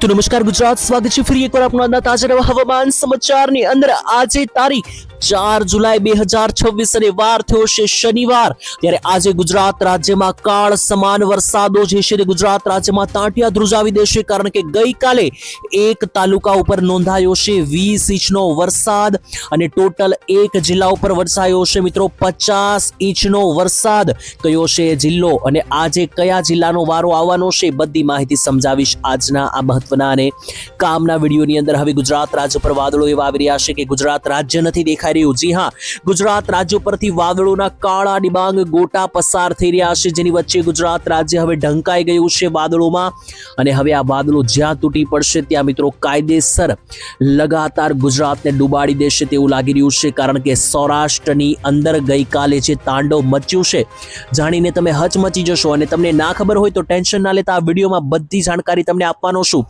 तो नमस्कार गुजरात, स्वागत है ફરી એકવાર આપનો આજના તાજા હવામાન સમાચારની અંદર। આજે તારીખ 4 જુલાઈ 2026 અને વાર થયો છે શનિવાર। ત્યારે આજે ગુજરાત રાજ્યમાં કાળ સમાન વરસાદો જે છે તે ગુજરાત રાજ્યમાં તાંટિયા ધ્રુજાવી દેશે, કારણ કે ગઈકાલે એક તાલુકા ઉપર નોંધાયો છે 20 ઇંચનો વરસાદ અને ટોટલ એક જિલ્લા ઉપર વરસાયો છે મિત્રો 50 ઇંચનો વરસાદ। કયો છે જિલ્લો અને આજે કયા જિલ્લાનો વારો આવવાનો છે, બધી માહિતી સમજાવીશ આજના આ મહત્વના અને કામના વિડીયોની અંદર। હવે ગુજરાત રાજ્ય પર વાદળો એવા આવી રહ્યા છે કે ગુજરાત રાજ્ય નથી દેખાઈ રહ્યું। જી હા, ગુજરાત રાજ્ય પરથી વાદળોના કાળા ડિબાંગ ગોટા પસાર થઈ રહ્યા છે, જેની વચ્ચે ગુજરાત રાજ્ય હવે ઢંકાઈ ગયું છે વાદળોમાં। અને હવે આ વાદળો જ્યાં તૂટી પડશે ત્યાં મિત્રો કાયદેસર લગાતાર ગુજરાતને ડૂબાડી દેશે તેવું લાગી રહ્યું છે, કારણ કે સૌરાષ્ટ્રની અંદર ગઈકાલે જે તાંડવ મચ્યું છે જાણીને તમે હચમચી જશો। અને તમને ના ખબર હોય તો ટેન્શન ના લેતા આ વિડીયોમાં બધી જાણકારી તમને આપવાનો છું।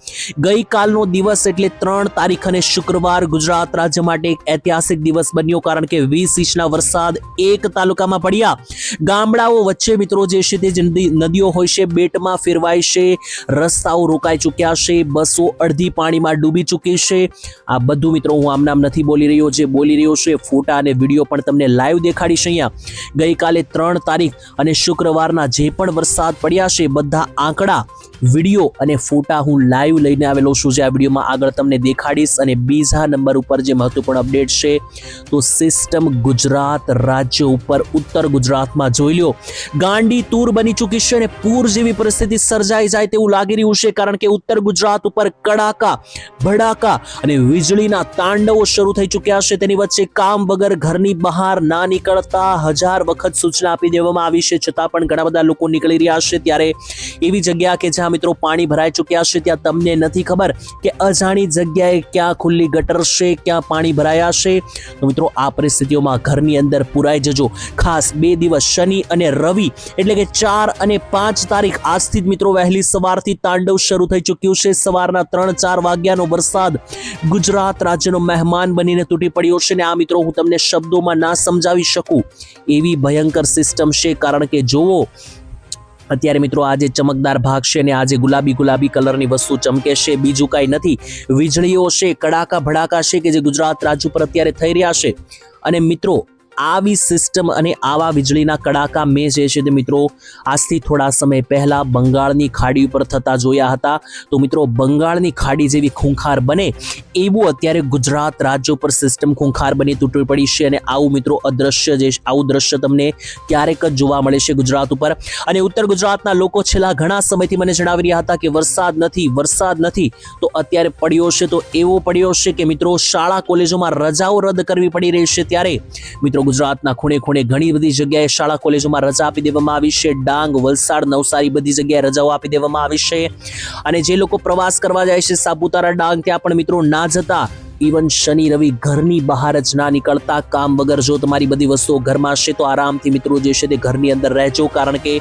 ગઈકાલનો દિવસ એટલે 3 તારીખ અને શુક્રવાર ગુજરાત રાજ્ય માટે એક ઐતિહાસિક દિવસ બન્યો, કારણ કે 20 ઇંચના વરસાદ એક તાલુકામાં પડ્યા। ગામડાઓ વચ્ચે મિત્રો જે છે તે નદીઓ હોય છે બેટમાં ફેરવાય છે, રસ્તાઓ રોકાઈ ચૂક્યા છે, બસો અડધી પાણીમાં ડૂબી ચૂકી છે। આ બધું મિત્રો હું આમ નામ નથી બોલી રહ્યો, જે બોલી રહ્યો છે ફોટા અને વિડીયો પણ તમને લાઈવ દેખાડીશ અહીંયા। ગઈકાલે 3 તારીખ અને શુક્રવારના જે પણ વરસાદ પડ્યા છે બધા આંકડા, વિડીયો અને ફોટા હું લાઈવ લઈને આવેલો છું, જે આ વિડીયોમાં આગળ તમને દેખાડીશ। અને બીજા નંબર ઉપર જે મહત્વપૂર્ણ અપડેટ છે તો સિસ્ટમ ગુજરાત રાજ્ય ઉપર ઉત્તર ગુજરાતમાં જોઈ લો ગાંડી તૂર બની ચૂકી છે અને પૂર જેવી પરિસ્થિતિ સર્જાઈ જાય તેવું લાગી રહ્યું છે, કારણ કે ઉત્તર ગુજરાત ઉપર કડાકા ભડાકા અને વીજળીના તાંડવો શરૂ થઈ ચૂક્યા છે। તેની વચ્ચે કામ વગર ઘરની બહાર ના નીકળતા 1000 વખત સૂચના આપી દેવામાં આવી છે, છતાં પણ ઘણા બધા લોકો નીકળી રહ્યા છે। ત્યારે એવી જગ્યા કે જ્યાં મિત્રો પાણી ભરાઈ ચૂક્યા છે ત્યાં તમને નથી ખબર કે અજાણી જગ્યાએ ક્યાં ખુલ્લી ગટર છે, ક્યાં પાણી ભરાયા છે, તો મિત્રો આ પરિસ્થિતિઓમાં ઘરની અંદર પુરાઈ જજો। ખાસ 2 દિવસ શનિ અને રવિ એટલે કે 4 અને 5 તારીખ આજથી જ મિત્રો વહેલી સવારથી તાંડવ શરૂ થઈ ચૂક્યું છે। સવારના 3-4 વાગ્યાનો વરસાદ ગુજરાત રાજ્યનો મહેમાન બનીને તૂટી પડ્યો છે ને આ મિત્રો હું તમને શબ્દોમાં ના સમજાવી શકું એવી ભયંકર સિસ્ટમ છે, કારણ કે જોવો અત્યારે મિત્રો આજે ચમકદાર ભાગ છે અને આજે ગુલાબી કલરની વસ્તુ ચમકે છે, બીજું કાંઈ નથી, વીજળીઓ છે, કડાકા ભડાકા છે કે જે ગુજરાત રાજ્ય પર અત્યારે થઈ રહ્યા છે। અને મિત્રો આવી સિસ્ટમ અને આવા વીજળીના કડાકા મેં જે છે તે મિત્રો આજથી થોડા સમય પહેલા બંગાળની ખાડી ઉપર થતા જોયા હતા। તો મિત્રો બંગાળની ખાડી જેવી ખૂંખાર બને એવું અત્યારે ગુજરાત રાજ્ય ઉપર સિસ્ટમ ખૂંખાર બની તૂટી પડી છે। અને આવું મિત્રો અદ્રશ્ય જે આવું દ્રશ્ય તમને ક્યારેક જ જોવા મળે છે ગુજરાત ઉપર। અને ઉત્તર ગુજરાતના લોકો છેલ્લા ઘણા સમયથી મને જણાવી રહ્યા હતા કે વરસાદ નથી, તો અત્યારે પડ્યો છે તો એવો પડ્યો છે કે મિત્રો શાળા કોલેજોમાં રજાઓ રદ કરવી પડી રહી છે। ત્યારે મિત્રો ગુજરાતના ખૂણે ખૂણે ઘણી બધી જગ્યાએ શાળા કોલેજોમાં રજા આપી દેવામાં આવી છે। ડાંગ, વલસાડ, નવસારી બધી જગ્યાએ રજાઓ આપી દેવામાં આવી છે। અને જે લોકો પ્રવાસ કરવા જાય છે સાપુતારા, ડાંગ, ત્યાં પણ મિત્રો ના જતા, ઇવન શનિ રવિ ઘરની બહાર જ ના નીકળતા। કામ વગર જો તમારી બધી વસ્તુઓ ઘરમાં છે તો આરામથી મિત્રો જે છે તે ઘરની અંદર રહેજો, કારણ કે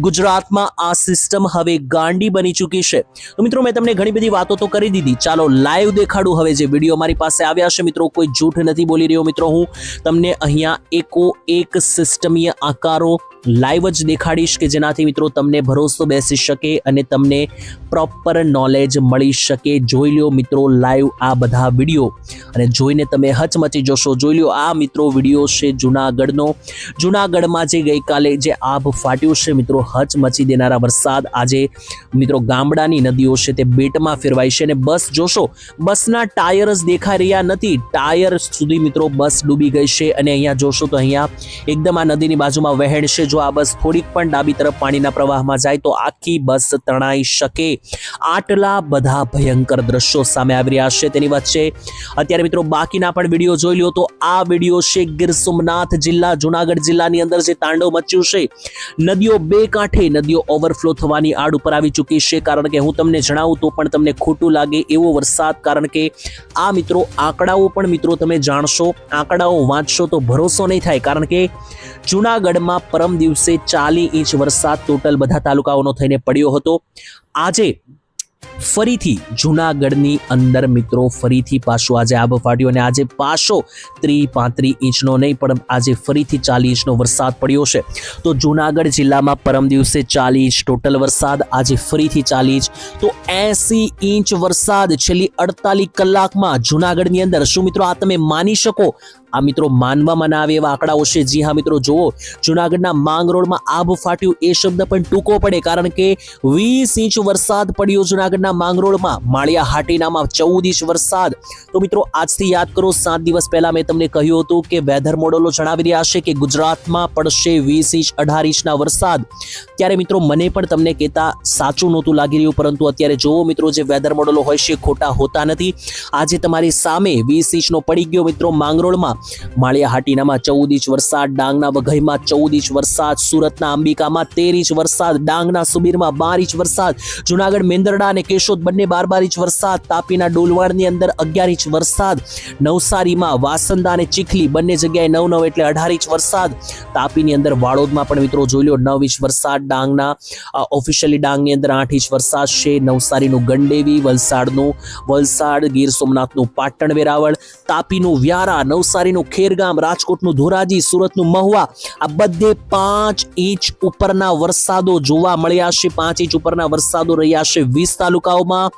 ગુજરાતમાં આ સિસ્ટમ હવે ગાંડી બની ચૂકી છે। તો મિત્રો મેં તમને ઘણી બધી વાતો તો કરી દીધી, ચાલો લાઈવ દેખાડું હવે જે વિડીયો મારી પાસે આવ્યા છે। મિત્રો કોઈ જૂઠ નથી બોલી રહ્યો, મિત્રો હું તમને અહીંયા એક સિસ્ટમીય આકારો લાઈવ જ દેખાડીશ કે જેનાથી મિત્રો તમને ભરોસો બેસી શકે અને તમને પ્રોપર નોલેજ મળી શકે। જોઈ લો મિત્રો લાઈવ આ બધા વિડીયો અને જોઈને તમે હચમચી જશો। જોઈ લો આ મિત્રો વિડીયો છે જૂનાગઢમાં જે ગઈકાલે જે આભ ફાટ્યું છે મિત્રો, હચમચી દેનારા વરસાદ। આજે મિત્રો ગામડાની નદીઓ છે તે બેટમાં ફેરવાય છે અને બસ જોશો બસના ટાયર જ દેખાઈ રહ્યા નથી, ટાયર સુધી મિત્રો બસ ડૂબી ગઈ છે। અને અહીંયા જોશો તો અહીંયા એકદમ આ નદીની બાજુમાં વહેણ છે, જો આ બસ થોડીક પણ ડાબી તરફ પાણીના પ્રવાહમાં જાય તો આખી બસ તણાઈ શકે। આટલા બધા ભયંકર દ્રશ્યો સામે આવી રહ્યા છે। તેની વચ્ચે અત્યારે મિત્રો બાકીના પણ વિડીયો જોઈ લો તો આ વિડીયો છે ગીર સોમનાથ જિલ્લા જુનાગઢ જિલ્લાની અંદર જે તાંડવ મચ્યું છે। નદીઓ બે કાંઠે નદીઓ ઓવરફ્લો થવાની આડ ઉપર આવી ચૂકી છે, કારણ કે હું તમને જણાવું તો પણ તમને ખોટું લાગે એવો વરસાદ, કારણ કે આ મિત્રો આંકડાઓ પણ મિત્રો તમે જાણશો, આંકડાઓ વાંચશો તો ભરોસો નહીં થાય, કારણ કે જુનાગઢમાં પરમ દિવસે 40 ઇંચ વરસાદ ટોટલ બધા તાલુકાઓનો થઈને પડ્યો હતો। આજે ફરીથી જૂનાગઢની અંદર મિત્રો ફરીથી પાછો આજે આબ ફાટ્યો અને આજે પાછો 30-35 ઇંચનો નહીં પણ આજે ફરીથી 40 ઇંચનો વરસાદ પડ્યો છે. તો જૂનાગઢ જિલ્લામાં પરમ દિવસે 40 ઇંચ ટોટલ વરસાદ, આજે ફરીથી 40 ઇંચ, તો 80 ઇંચ વરસાદ છેલ્લી 48 કલાકમાં જૂનાગઢની અંદર. શું મિત્રો આ તમે માની શકો? આ મિત્રો માનવામાં ના આવે એવા આંકડાઓ છે. જી હા મિત્રો, જુઓ જૂનાગઢના માંગરોળમાં આબ ફાટ્યું એ શબ્દ પણ ટૂંકો પડે, કારણ કે 20 ઇંચ વરસાદ પડ્યો જૂનાગઢના માંગરોળમાં. માળિયા હાટીનામાં 14 ઇંચ વરસાદ. તો મિત્રો આજથી યાદ કરો, 7 દિવસ પહેલા મેં તમને કહ્યું હતું કે વેધર મોડેલો જણાવી રહ્યા છે કે ગુજરાતમાં પડશે 20 ઇંચ 18 ઇંચના વરસાદ. ત્યારે મિત્રો મને પણ તમને કહેતા સાચું નહોતું લાગી રહ્યું, પરંતુ અત્યારે જુઓ મિત્રો, જે વેધર મોડેલો હોય છે ખોટા હોતા નથી. આજે તમારી સામે 20 ઇંચનો પડી ગયો મિત્રો માંગરોળમાં. માળિયા હાટીનામાં 14 ઇંચ વરસાદ, ડાંગના વઘઈમાં 14 ઇંચ વરસાદ, સુરતના અંબિકામાં 13 ઇંચ વરસાદ, ડાંગના સુબીરમાં 12 ઇંચ વરસાદ, જૂનાગઢ મેંદરડા અને કેશોદ બંને 12 ઇંચ વરસાદ, તાપીના ડોલવાડની અંદર 11 ઇંચ વરસાદ, નવસારીમાં વાસંદા અને ચીખલી બંને જગ્યાએ 9-9 એટલે 18 ઇંચ વરસાદ, તાપીની અંદર વાળોદમાં પણ મિત્રો જોઈ લો 9 ઇંચ વરસાદ, ડાંગના ઓફિશિયલી ડાંગની અંદર 8 ઇંચ વરસાદ છે, નવસારીનું ગંડેવી, વલસાડ, ગીર સોમનાથનું પાટણ વેરાવળ, તાપીનું વ્યારા, નવસારીનું ખેરગામ, રાજકોટનું ધોરાજી, સુરતનું મહુવા, આ બધે 5 ઇંચ ઉપરના વરસાદો જોવા મળ્યા છે. 5 ઇંચ ઉપરના વરસાદો રહ્યા છે 20 તાલુકાઓમાં,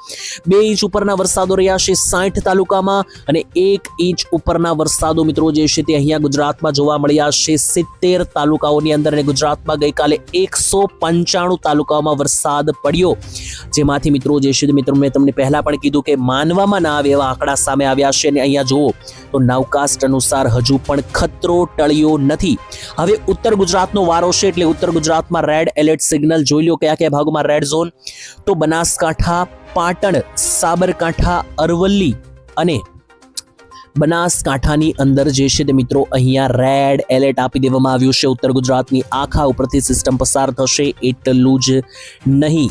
2 ઇંચ ઉપરના વરસાદો રહ્યા છે 60 તાલુકામાં, અને 1 ઇંચ ઉપરના વરસાદો મિત્રો જે છે તે અહીંયા ગુજરાતમાં જોવા મળ્યા છે 70 તાલુકાઓની અંદર. અને ગુજરાતમાં ગઈકાલે 195 તાલુકાઓમાં વરસાદ પડ્યો, જેમાંથી મિત્રો જે છે મિત્રો મેં તમને પહેલા પણ કીધું કે માનવામાં ના આવે એવા આંકડા સામે આવ્યા છે. અને અહીંયા જુઓ તો નાવકાસ્ટ અનુસાર હજુ પણ ખતરો ટળ્યો નથી. હવે ઉત્તર ગુજરાતનો વારો છે, એટલે ઉત્તર ગુજરાતમાં રેડ એલર્ટ સિગ્નલ જોઈ લો કયા કયા ભાગોમાં રેડ ઝોન. તો બનાસકાંઠા, પાટણ, સાબરકાંઠા, અરવલ્લી અને બનાસકાંઠાની અંદર જે છે તે મિત્રો અહીંયા રેડ એલર્ટ આપી દેવામાં આવ્યું છે. ઉત્તર ગુજરાતની આખા ઉપરથી સિસ્ટમ પસાર થશે એટલું જ નહીં,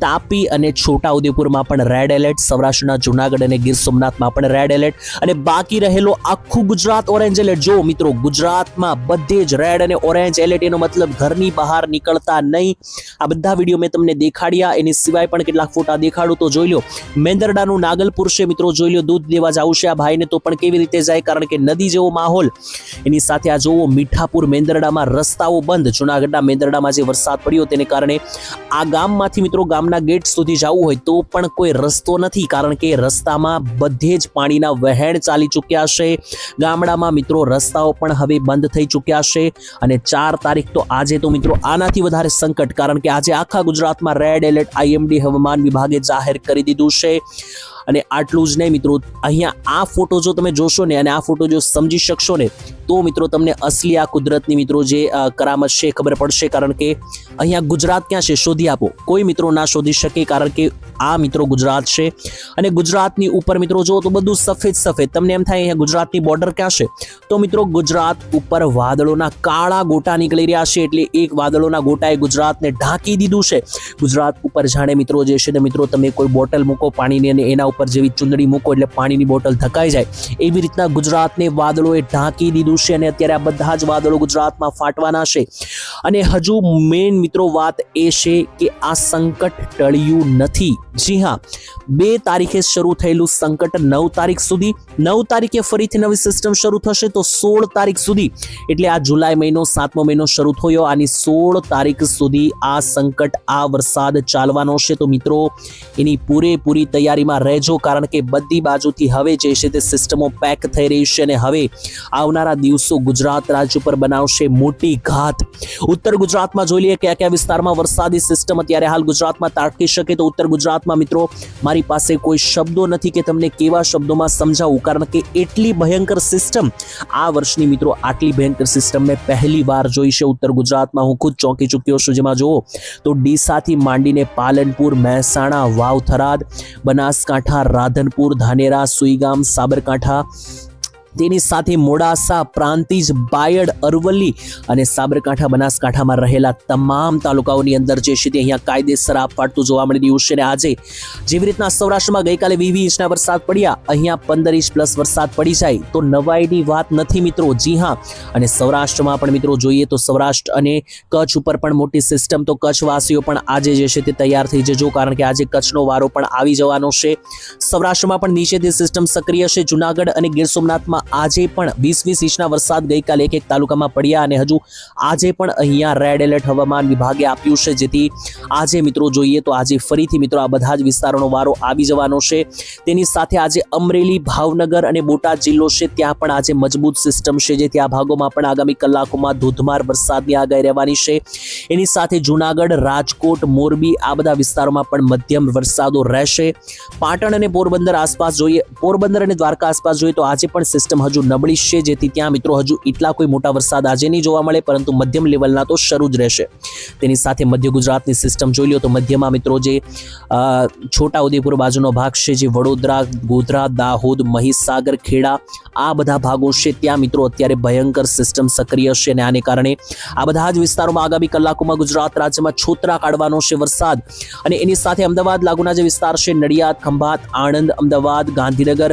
તાપી અને છોટાઉદેપુરમાં પણ રેડ એલર્ટ, સૌરાષ્ટ્રના જૂનાગઢ અને ગીર સોમનાથમાં પણ રેડ એલર્ટ, અને બાકી રહેલો આખું ગુજરાત ઓરેન્જ એલર્ટ. જો મિત્રો ગુજરાતમાં બધે જ રેડ અને ઓરેન્જ એલર્ટ, એનો મતલબ ઘરની બહાર નીકળતા નહીં. આ બધા વિડીયો મેં તમને દેખાડ્યા, એની સિવાય પણ કેટલાક ફોટા દેખાડું તો જોઈ લો. મેંદરડાનું નાગલપુર છે મિત્રો, જોઈ લો, દૂધ દેવા જવું છે આ ભાઈને તો પણ કેવી રીતે જાય, કારણ કે નદી જેવો માહોલ. એની સાથે આ જોવો મીઠાપુર મેંદરડામાં રસ્તાઓ બંધ. જૂનાગઢના મેંદરડામાં જે વરસાદ પડ્યો તેને કારણે આ ગામમાંથી મિત્રો ગામના ગેટ સુધી જવું હોય તો પણ કોઈ રસ્તો નથી, કારણ કે રસ્તામાં બધે જ પાણીના વહેણ ચાલી ચૂક્યા છે. ગામડામાં મિત્રો રસ્તાઓ પણ હવે બંધ થઈ ચૂક્યા છે. અને 4 તારીખ તો આજે તો મિત્રો આનાથી વધારે સંકટ, કારણ કે આજે આખા ગુજરાતમાં રેડ એલર્ટ આઈએમડી હવામાન વિભાગે જાહેર કરી દીધું છે. અને આટલું જ નહીં મિત્રો, અહીંયા આ ફોટો જો તમે જોશો ને અને આ ફોટો જો સમજી શકશો ને તો મિત્રો તમને અસલી આ કુદરતની મિત્રો જે કરામત છે ખબર પડશે. કારણ કે અહીંયા ગુજરાત ક્યાં છે શોધી આપો, કોઈ મિત્રો ના શોધી શકે, કારણ કે આ મિત્રો ગુજરાત છે. અને ગુજરાતની ઉપર મિત્રો જો તો બધું સફેદ સફેદ, તમને એમ થાય અહીંયા ગુજરાતની બોર્ડર ક્યાં છે, તો મિત્રો ગુજરાત ઉપર વાદળોના કાળા ગોટા નીકળી રહ્યા છે. એટલે એક વાદળોના ગોટાએ ગુજરાતને ઢાંકી દીધું છે. ગુજરાત ઉપર જાણે મિત્રો જે છે ને મિત્રો તમે કોઈ બોટલ મૂકો પાણીની અને એના ઉપર જેવી ચુંદડી મૂકો એટલે પાણીની બોટલ ધકાઈ જાય, એવી રીતના ગુજરાતને વાદળોએ ઢાંકી દીધું છે. અને અત્યારે આ બધા જ વાદળો ગુજરાતમાં ફાટવાના છે. અને હજુ મેઇન મિત્રો વાત એ છે કે આ સંકટ ટળ્યું નથી. જી હા, 2 તારીખે શરૂ થયેલું સંકટ 9 તારીખ સુધી, 9 તારીખે ફરીથી નવી સિસ્ટમ શરૂ થશે તો 16 તારીખ સુધી, એટલે આ જુલાઈ મહિનો 7મો મહિનો શરૂ થયો, આની 16 તારીખ સુધી આ સંકટ, આ વરસાદ ચાલવાનો છે. તો મિત્રો એની પૂરેપૂરી તૈયારીમાં રહેજો, કારણ કે બધી બાજુથી હવે જે છે તે સિસ્ટમો પેક થઈ રહી છે. અને હવે આવનારા દિવસો ગુજરાત રાજ્ય પર બનાવશે મોટી ઘાત. ઉત્તર ગુજરાતમાં જોઈ લઈએ કયા કયા વિસ્તારમાં વરસાદી સિસ્ટમ અત્યારે હાલ ગુજરાતમાં તાટકી શકે. તો ઉત્તર ગુજરાતમાં મિત્રો મારી પાસે કોઈ શબ્દો નથી કે તમને કેવા શબ્દોમાં સમજાવું, કારણ કે એટલી ભયંકર સિસ્ટમ આ વર્ષની મિત્રો, આટલી ભયંકર સિસ્ટમ મેં પહેલી વાર જોઈ છે ઉત્તર ગુજરાતમાં. હું ખુદ ચોંકી ચૂક્યો છું. જેમાં જુઓ તો ડીસાથી માંડીને પાલનપુર, મહેસાણા, વાવ, થરાદ, બનાસકાંઠા, રાધનપુર, ધાનેરા, સુઈગામ, સાબરકાંઠા, તેની સાથે મોડાસા, પ્રાંતિજ, બાયડ, અરવલ્લી અને સાબરકાંઠા, બનાસકાંઠામાં રહેલા તમામ તાલુકાઓની અંદર જે છે તે અહીંયા કાયદેસર આપ ફાટતું જોવા મળી રહ્યું છે. અને આજે જેવી રીતના સૌરાષ્ટ્રમાં ગઈકાલે 20 ઇંચના વરસાદ પડ્યા, અહીંયા 15 ઇંચ પ્લસ વરસાદ પડી જાય તો નવાઈની વાત નથી મિત્રો. જી હા, અને સૌરાષ્ટ્રમાં પણ મિત્રો જોઈએ તો સૌરાષ્ટ્ર અને કચ્છ ઉપર પણ મોટી સિસ્ટમ, તો કચ્છવાસીઓ પણ આજે જે છે તે તૈયાર થઈ જજો, કારણ કે આજે કચ્છનો વારો પણ આવી જવાનો છે. સૌરાષ્ટ્રમાં પણ નીચેથી સિસ્ટમ સક્રિય છે. જુનાગઢ અને ગીર સોમનાથમાં આજે પણ 20 ઇંચના વરસાદ ગઈકાલે એક તાલુકામાં પડ્યા અને હજુ આજે પણ અહીંયા રેડ એલર્ટ હવામાન વિભાગે આપ્યું છે, જેથી આજે મિત્રો જોઈએ તો આજે ફરીથી મિત્રો આ બધા જ વિસ્તારોનો વારો આવી જવાનો છે. તેની સાથે આજે અમરેલી, ભાવનગર અને બોટાદ જિલ્લો છે ત્યાં પણ આજે મજબૂત સિસ્ટમ છે, જેથી આ ભાગોમાં પણ આગામી કલાકોમાં ધોધમાર વરસાદની આગાહી રહેવાની છે. એની સાથે જુનાગઢ, રાજકોટ, મોરબી આ બધા વિસ્તારોમાં પણ મધ્યમ વરસાદો રહેશે. પાટણ અને પોરબંદર આસપાસ જોઈએ, પોરબંદર અને દ્વારકા આસપાસ જોઈએ તો આજે પણ સિસ્ટમ હજુ નબળી છે, જેથી ત્યાં મિત્રો હજુ એટલા કોઈ મોટા વરસાદ આજે નહીં જોવા મળે, પરંતુ મધ્યમ લેવલના તો શરૂ જ રહેશે. તેની સાથે મધ્ય ગુજરાતની સિસ્ટમ જોઈ લો તો મધ્યમાં મિત્રો જે છોટાઉદેપુર બાજુનો ભાગ છે, જે વડોદરા, ગોધરા, દાહોદ, મહીસાગર, ખેડા આ બધા ભાગો છે ત્યાં મિત્રો અત્યારે ભયંકર સિસ્ટમ સક્રિય છે, અને આને કારણે આ બધા જ વિસ્તારોમાં આગામી કલાકોમાં ગુજરાત રાજ્યમાં છોતરા કાઢવાનો છે વરસાદ. અને એની સાથે અમદાવાદ લાગુના જે વિસ્તાર છે, નડિયાદ, ખંભાત, આણંદ, અમદાવાદ, ગાંધીનગર,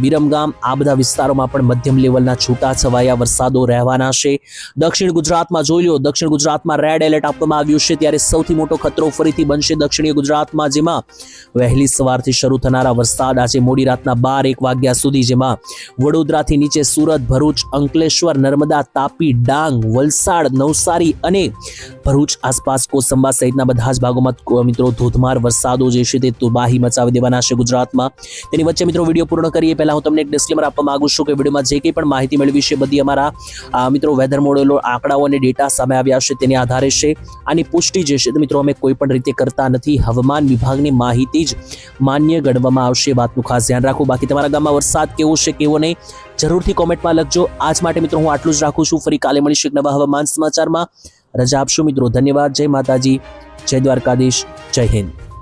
વિરમગામ આ બધા વિસ્તારોમાં પણ મધ્યમ લેવલના છૂટાછવાયા વરસાદો રહેવાના છે. દક્ષિણ ગુજરાતમાં જોઈ લો, દક્ષિણ ગુજરાતમાં રેડ એલર્ટ આપવામાં આવ્યું છે, ત્યારે સૌથી મોટો ખતરો ફરીથી બનશે દક્ષિણીય ગુજરાતમાં, જેમાં વહેલી સવારથી શરૂ થનારા વરસાદ આજે મોડી રાતના 12-1 વાગ્યા સુધી, જેમાં વડોદરાથી નીચે સુરત, ભરૂચ, અંકલેશ્વર, નર્મદા, તાપી, ડાંગ, વલસાડ, નવસારી અને ભરૂચ આસપાસ કોસંબા સહિતના બધા જ ભાગોમાં મિત્રો ધોધમાર વરસાદો જે છે તે તબાહી મચાવી દેવાના છે ગુજરાતમાં. તેની વચ્ચે મિત્રો વિડીયો પૂર્ણ કરીએ પહેલા હું તમને એક ડિસ્ક્લેમર આપવા માંગુ છું કે વિડીયોમાં જે કંઈ પણ માહિતી મેળવી છે બધી અમારા મિત્રો વેધર મોડેલો, આંકડાઓ અને ડેટા સામે આવ્યા છે તેની આધારે છે. આની પુષ્ટિ જે છે મિત્રો અમે કોઈ પણ રીતે કરતા નથી. હવામાન વિભાગની માહિતી જ માન્ય ગણવામાં આવશે, વાતનું ખાસ ધ્યાન રાખો. બાકી તમારા ગામમાં વરસાદ કેવો છે કેવો નહીં જરૂરથી કોમેન્ટમાં લખજો. આજ માટે મિત્રો હું આટલું જ રાખું છું. ફરી કાલે મળીશું એક નવા હવામાન સમાચારમાં. રજા આપશો મિત્રો. ધન્યવાદ. જય માતાજી, જય દ્વારકાધીશ, જય હિન્દ.